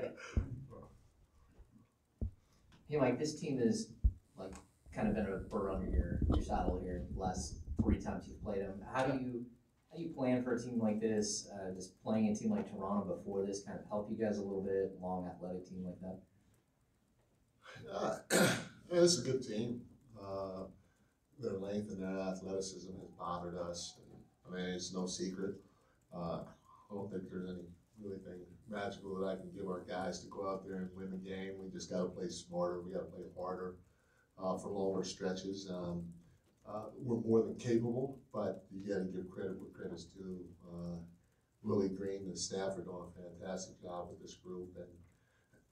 right? Hey, Mike, this team is like kind of been a burr under your saddle here the last 3 times you've played them. How do you plan for a team like this? Does playing a team like Toronto before this kind of help you guys a little bit? Long athletic team like that. Yeah, it's a good team. Their length and their athleticism has bothered us. And, I mean, it's no secret. I don't think there's any really thing magical that I can give our guys to go out there and win the game. We just got to play smarter. We got to play harder for longer stretches. We're more than capable, but you got to give credit where credit's due. Willie Green and the staff are doing a fantastic job with this group,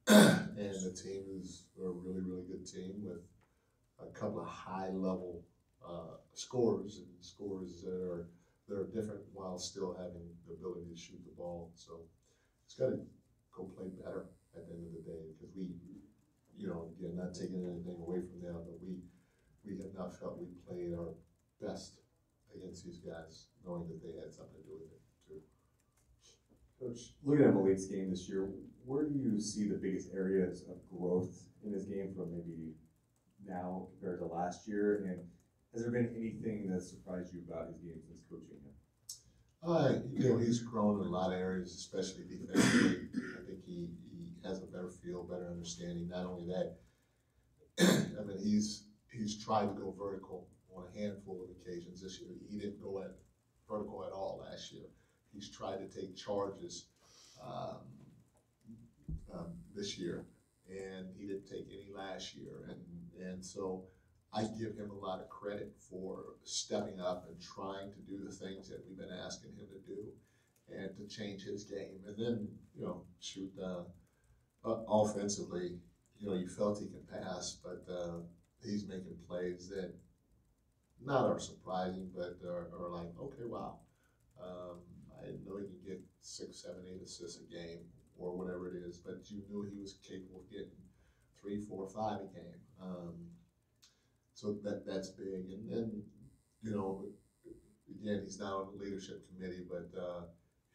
and the team is a really, really good team with a couple of high-level scorers and scores that are different while still having the ability to shoot the ball. So it's got to go play better at the end of the day because we, again, not taking anything away from them, but we have not felt we played our best against these guys, knowing that they had something to do with it too. Coach, looking at Malik's game this year, where do you see the biggest areas of growth in his game from maybe now compared to last year? And has there been anything that surprised you about his game since coaching him? He's grown in a lot of areas, especially defensively. I think he has a better feel, better understanding. Not only that, I mean, he's tried to go vertical on a handful of occasions this year. He didn't go vertical at all last year. He's tried to take charges this year, and he didn't take any last year. And so I give him a lot of credit for stepping up and trying to do the things that we've been asking him to do and to change his game. And then, shoot, offensively, you felt he could pass, but he's making plays that not are surprising, but are like, okay, wow. I didn't know he could get 6, 7, 8 assists a game or whatever it is, but you knew he was capable of getting 3, 4, 5 a game. So that's big. And then, again, he's not on the leadership committee, but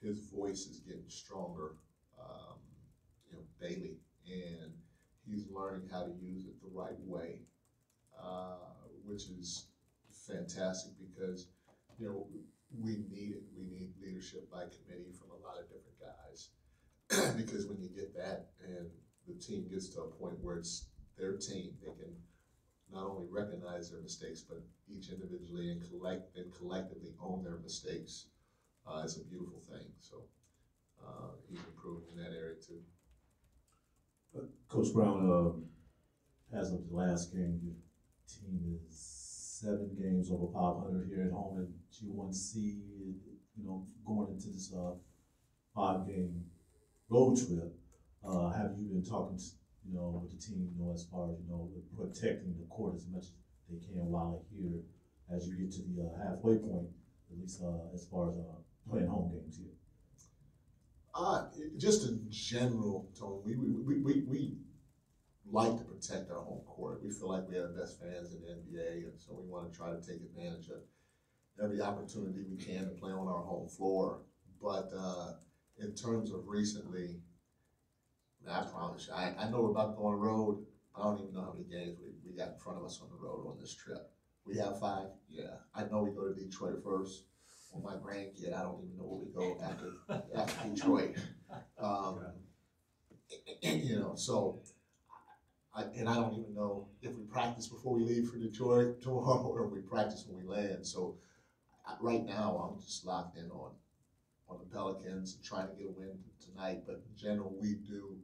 his voice is getting stronger, daily. And he's learning how to use it the right way, which is fantastic because, we need it. We need leadership by committee from a lot of different guys. Because when you get that and the team gets to a point where it's their team, they can not only recognize their mistakes, but each individually and collectively own their mistakes. It's a beautiful thing. So he's improving in that area too. Coach Brown, as of the last game, your team is 7 games over 500 here at home in G1C. Going into this 5-game road trip, have you been talking to, with the team, as far as, protecting the court as much as they can while they're here as you get to the halfway point, at least as far as playing home games here? Just in general, Tony, we like to protect our home court. We feel like we have the best fans in the NBA, and so we want to try to take advantage of every opportunity we can to play on our home floor. But in terms of recently, I promise you, I know we're about to go on the road. I don't even know how many games we got in front of us on the road on this trip. We have 5? Yeah. I know we go to Detroit first. Well, my grandkid, I don't even know where we go after Detroit. So I don't even know if we practice before we leave for Detroit tomorrow or if we practice when we land. So right now, I'm just locked in on the Pelicans and trying to get a win tonight. But in general, we do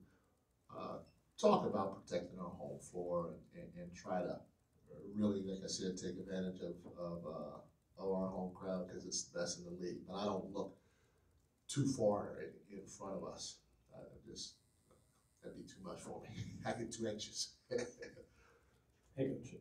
talk about protecting our home floor and try to really, like I said, take advantage of our home crowd because it's the best in the league. But I don't look too far in front of us. That'd be too much for me. I get too anxious. Hey, Coach.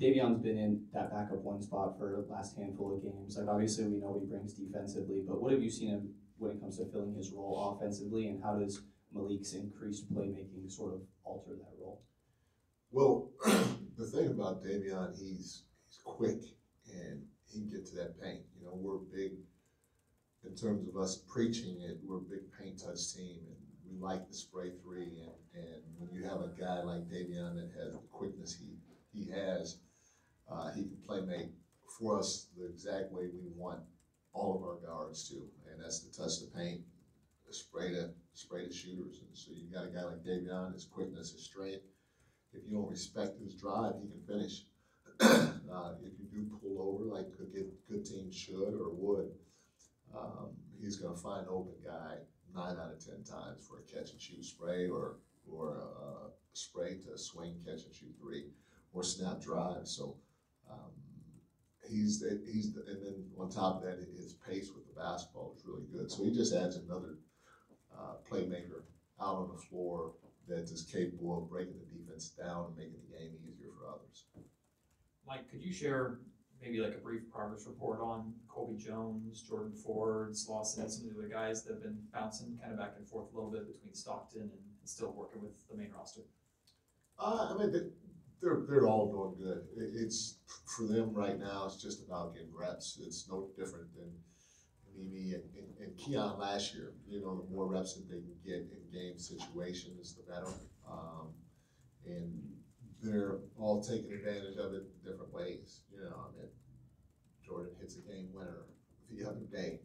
Davion's been in that backup 1 spot for the last handful of games. Like, obviously, we know what he brings defensively, but what have you seen him when it comes to filling his role offensively, and how does Malik's increased playmaking sort of alter that role? Well, the thing about Davion, he's quick, and he can get to that paint. We're big in terms of us preaching it. We're a big paint touch team, and we like the spray three, and when you have a guy like Davion that has the quickness he has, he can play make for us the exact way we want all of our guards to, and that's to touch the paint, spray the shooters. And so you got a guy like Davion, his quickness, his strength. If you don't respect his drive, he can finish. If you do pull over, like good teams should or would, he's going to find an open guy 9 out of 10 times for a catch and shoot spray or a spray to swing, catch and shoot three, or snap drive. So and then on top of that, his pace with the basketball is really good. So he just adds another playmaker out on the floor that is capable of breaking the defense down and making the game easier for others. Mike, could you share maybe like a brief progress report on Colby Jones, Jordan Ford, Slauson, and some of the other guys that have been bouncing kind of back and forth a little bit between Stockton and still working with the main roster? I mean, they're all doing good. It's for them right now. It's just about getting reps. It's no different than Mimi and Keon last year. You know, the more reps that they can get in game situations, the better. And they're all taking advantage of it in different ways. You know, I mean, Jordan hits a game winner the other day.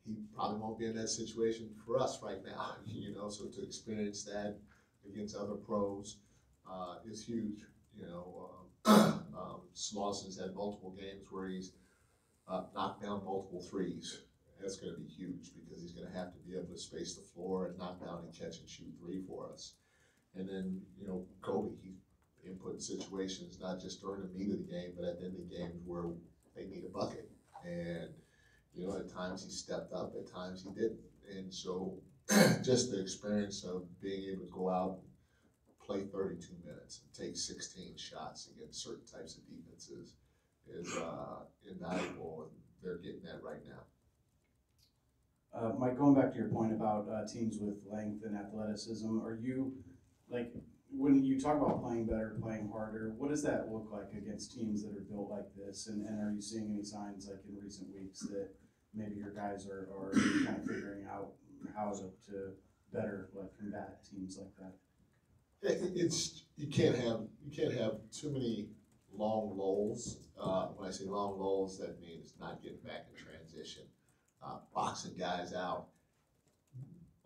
He probably won't be in that situation for us right now. You know, so to experience that against other pros is huge. You know, Slauson's had multiple games where he's knocked down multiple threes. That's going to be huge because he's going to have to be able to space the floor and knock down and catch and shoot three for us. And then, you know, Kobe, he's been put in situations not just during the meat of the game, but at the end of the games where they need a bucket. And, you know, at times he stepped up, at times he didn't. And so just the experience of being able to go out and play 32 minutes and take 16 shots against certain types of defenses is invaluable, and they're getting that right now. Mike, going back to your point about teams with length and athleticism, are you, like, when you talk about playing better, playing harder, what does that look like against teams that are built like this? And are you seeing any signs, like in recent weeks, that maybe your guys are kind of figuring out how to better combat teams like that? It's you can't have too many long lulls. When I say long lulls, that means not getting back in transition, boxing guys out,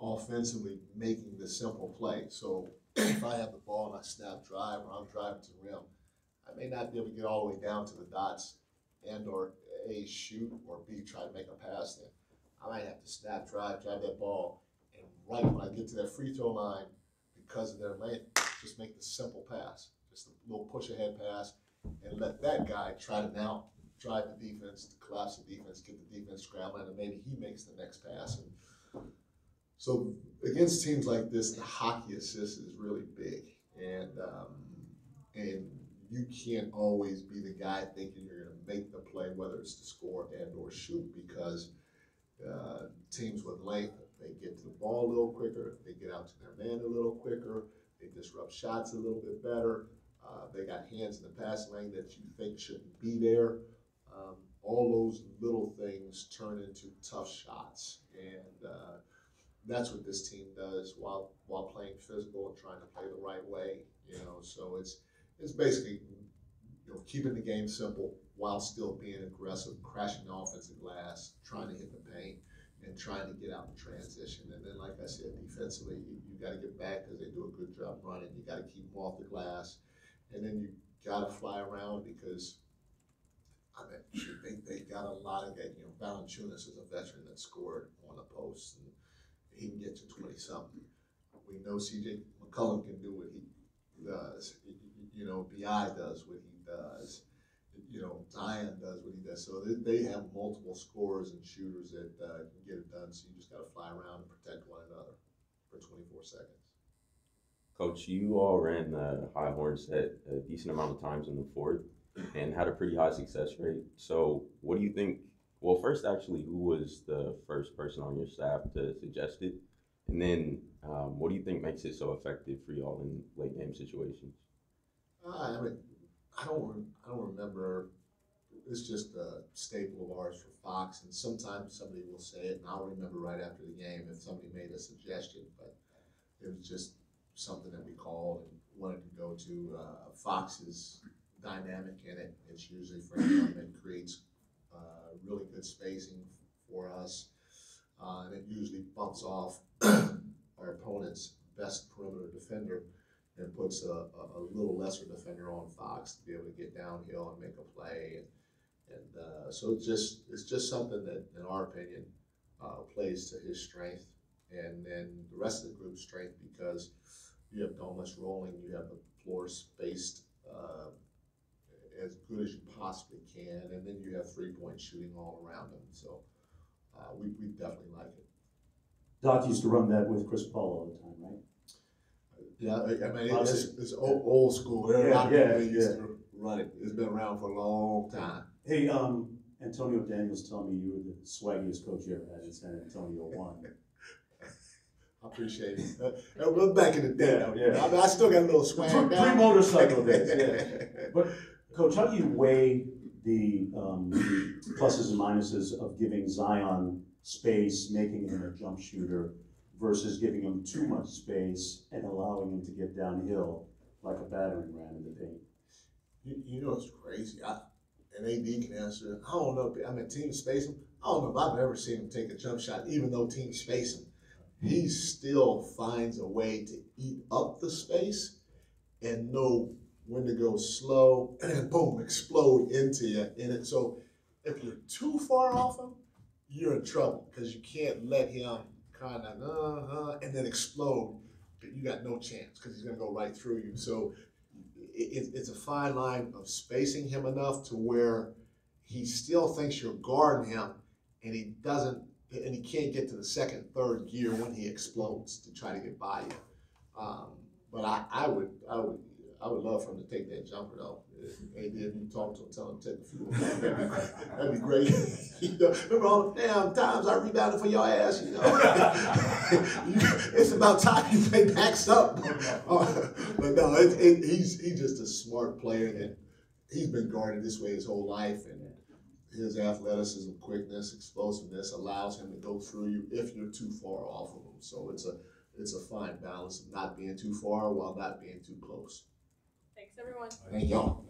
offensively making the simple play. So if I have the ball and I snap drive or I'm driving to the rim, I may not be able to get all the way down to the dots and or A, shoot, or B, try to make a pass there. I might have to snap drive that ball, and right when I get to that free throw line, because of their length, just make the simple pass, just a little push ahead pass, and let that guy try to now drive the defense, to collapse the defense, get the defense scrambling, and maybe he makes the next pass. And so against teams like this, the hockey assist is really big, and you can't always be the guy thinking you're going to make the play, whether it's to score and or shoot, because teams with length, they get to the ball a little quicker, they get out to their man a little quicker, they disrupt shots a little bit better, they got hands in the passing lane that you think shouldn't be there. All those little things turn into tough shots, and that's what this team does while playing physical and trying to play the right way. You know, so it's basically, you know, keeping the game simple while still being aggressive, crashing the offensive glass, trying to hit the paint, and trying to get out in transition. And then, like I said, defensively, you got to get back because they do a good job running. You got to keep them off the glass, and then you got to fly around because, I mean, they got a lot of guys. You know, Valanciunas is a veteran that scored on the post, and he can get you 20-something. We know C.J. McCollum can do what he does. You know, B.I. does what he does. You know, Zion does what he does. So they have multiple scorers and shooters that can get it done. So you just got to fly around and protect one another for 24 seconds. Coach, you all ran the high horn set a decent amount of times in the fourth and had a pretty high success rate. So what do you think? Well, first, actually, who was the first person on your staff to suggest it? And then what do you think makes it so effective for y'all in late game situations? I mean, I don't remember. It's just a staple of ours for Fox, and sometimes somebody will say it, and I'll remember right after the game if somebody made a suggestion. But it was just something that we called and wanted to go to. Fox is dynamic in it. It's usually for him. It creates really good spacing for us. And it usually bumps off our opponent's best perimeter defender and puts a little lesser defender on Fox to be able to get downhill and make a play. And so it's just something that, in our opinion, plays to his strength, and then the rest of the group's strength, because you have Domus rolling, you have the floor spaced as good as you possibly can, and then you have 3-point shooting all around them. So we definitely like it. Doc used to run that with Chris Paul all the time, right? Yeah, I mean, it's old school. There are a lot of people that used to run it. It's been around for a long time. Hey, Antonio Daniels told me you were the swaggiest coach you ever had in San Antonio 1. I appreciate it. We're back in the day. Yeah. I mean, I still got a little swag down. Pre-motorcycle days, yeah. But, Coach, how do you weigh the pluses and minuses of giving Zion space, making him a jump shooter, versus giving him too much space and allowing him to get downhill like a battering ram in the paint? You know, it's crazy. And AD can answer. I don't know. I mean, team space him. I don't know if I've ever seen him take a jump shot, even though team space him. He still finds a way to eat up the space and know when to go slow and then boom, explode into you in it. So if you're too far off him, you're in trouble because you can't let him kind of and then explode. You got no chance because he's going to go right through you. So it's a fine line of spacing him enough to where he still thinks you're guarding him, and he doesn't, and he can't get to the second, third gear when he explodes to try to get by you. But I would love for him to take that jumper though. Maybe if you talk to him, tell him to take a few. That'd be great. You know, remember all the damn times I rebounded for your ass, you know. It's about time you play backs up. But no, he's just a smart player that he's been guarded this way his whole life, and his athleticism, quickness, explosiveness allows him to go through you if you're too far off of him. So it's a fine balance of not being too far while not being too close. Thanks, everyone. Thank y'all.